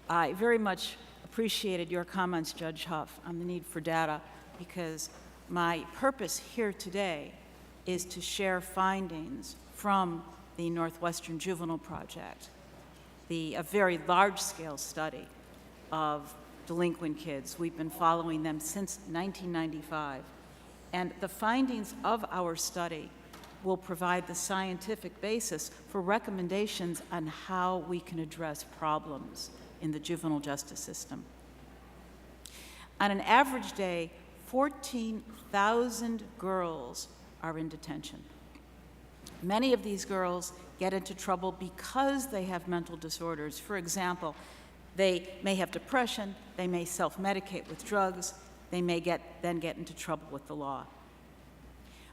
I very much appreciated your comments, Judge Huff, on the need for data, because my purpose here today is to share findings from the Northwestern Juvenile Project, a very large-scale study of delinquent kids. We've been following them since 1995. And the findings of our study will provide the scientific basis for recommendations on how we can address problems in the juvenile justice system. On an average day, 14,000 girls are in detention. Many of these girls get into trouble because they have mental disorders. For example, they may have depression, they may self-medicate with drugs, they may then get into trouble with the law.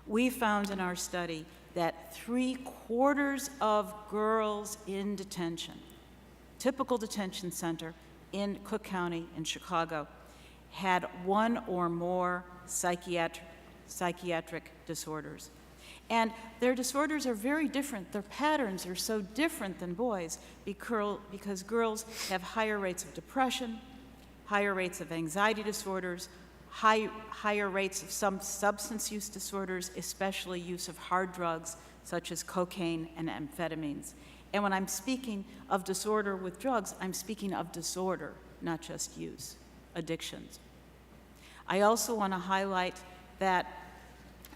We found in our study that 3/4 of girls in detention, typical detention center in Cook County in Chicago, had one or more psychiatric disorders. And their disorders are very different. Their patterns are so different than boys because girls have higher rates of depression, higher rates of anxiety disorders, higher rates of some substance use disorders, especially use of hard drugs such as cocaine and amphetamines. And when I'm speaking of disorder with drugs, I'm speaking of disorder, not just use, addictions. I also want to highlight that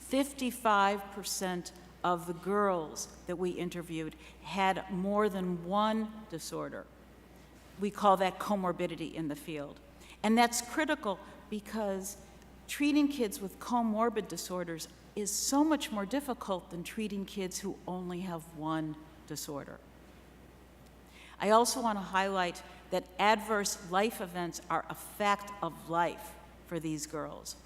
55% of the girls that we interviewed had more than one disorder. We call that comorbidity in the field. And that's critical because treating kids with comorbid disorders is so much more difficult than treating kids who only have one disorder. I also want to highlight that adverse life events are a fact of life for these girls.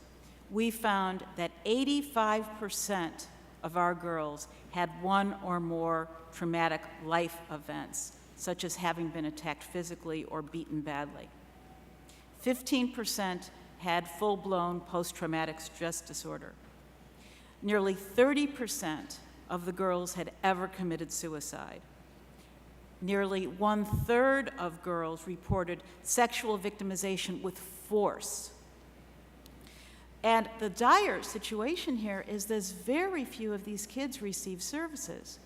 We found that 85% of our girls had one or more traumatic life events, such as having been attacked physically or beaten badly. 15% had full-blown post-traumatic stress disorder. Nearly 30% of the girls had ever committed suicide. Nearly 1/3 of girls reported sexual victimization with force. And the dire situation here is there's very few of these kids receive services.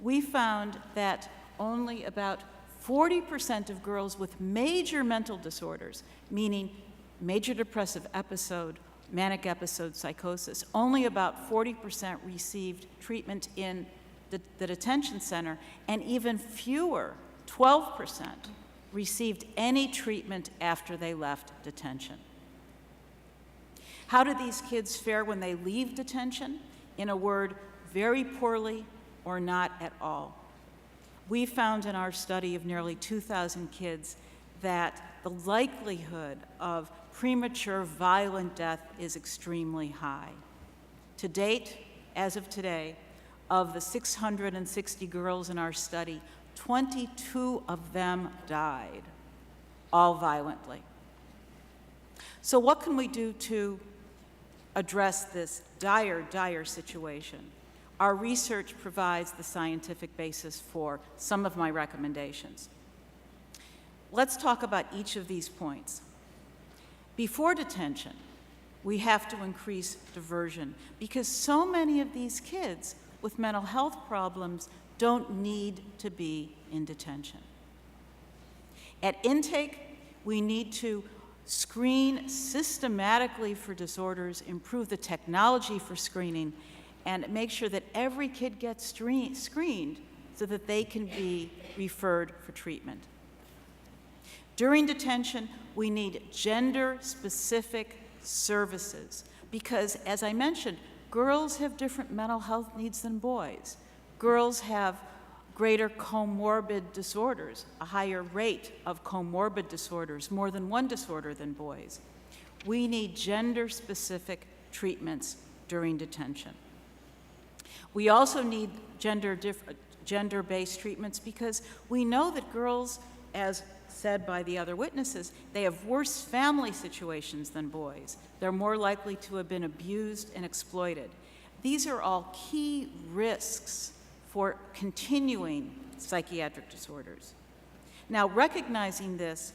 We found that only about 40% of girls with major mental disorders, meaning major depressive episode, manic episode, psychosis, only about 40% received treatment in the detention center, and even fewer, 12%, received any treatment after they left detention. How do these kids fare when they leave detention? In a word, very poorly or not at all. We found in our study of nearly 2,000 kids that the likelihood of premature violent death is extremely high. To date, as of today, of the 660 girls in our study, 22 of them died, all violently. So what can we do to address this dire situation? Our research provides the scientific basis for some of my recommendations. Let's talk about each of these points. Before detention, we have to increase diversion because so many of these kids with mental health problems don't need to be in detention. At intake, we need to screen systematically for disorders, improve the technology for screening, and make sure that every kid gets screened so that they can be referred for treatment. During detention, we need gender-specific services because, as I mentioned, girls have different mental health needs than boys. Girls have greater comorbid disorders, a higher rate of comorbid disorders, more than one disorder than boys. We need gender-specific treatments during detention. We also need gender-based treatments because we know that girls, as said by the other witnesses, they have worse family situations than boys. They're more likely to have been abused and exploited. These are all key risks for continuing psychiatric disorders. Now, recognizing this,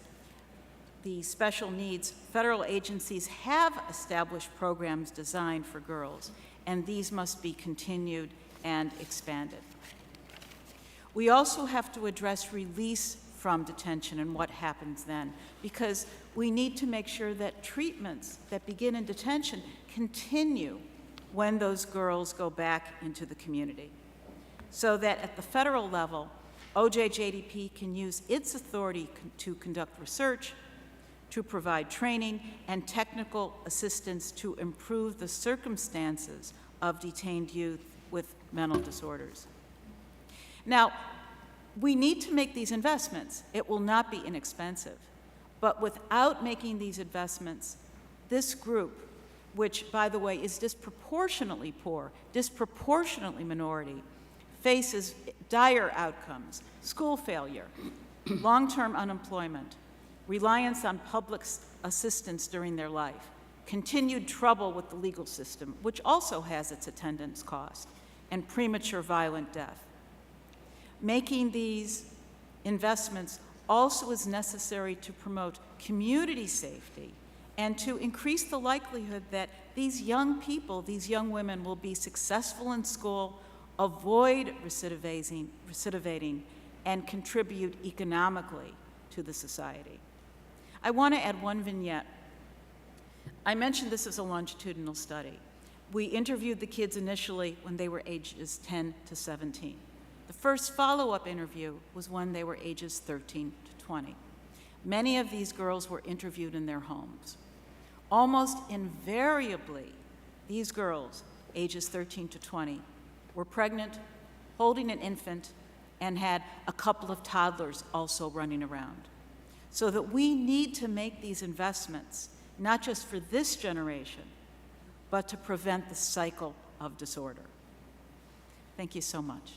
the special needs, federal agencies have established programs designed for girls, and these must be continued and expanded. We also have to address release from detention and what happens then, because we need to make sure that treatments that begin in detention continue when those girls go back into the community, so that at the federal level, OJJDP can use its authority to conduct research, to provide training and technical assistance to improve the circumstances of detained youth with mental disorders. Now, we need to make these investments. It will not be inexpensive. But without making these investments, this group, which, by the way, is disproportionately poor, disproportionately minority, faces dire outcomes: school failure, long-term unemployment, reliance on public assistance during their life, continued trouble with the legal system, which also has its attendant cost, and premature violent death. Making these investments also is necessary to promote community safety and to increase the likelihood that these young people, these young women, will be successful in school, avoid recidivating, and contribute economically to the society. I want to add one vignette. I mentioned this as a longitudinal study. We interviewed the kids initially when they were ages 10 to 17. The first follow-up interview was when they were ages 13 to 20. Many of these girls were interviewed in their homes. Almost invariably, these girls, ages 13 to 20, were pregnant, holding an infant, and had a couple of toddlers also running around. So that we need to make these investments, not just for this generation, but to prevent the cycle of disorder. Thank you so much.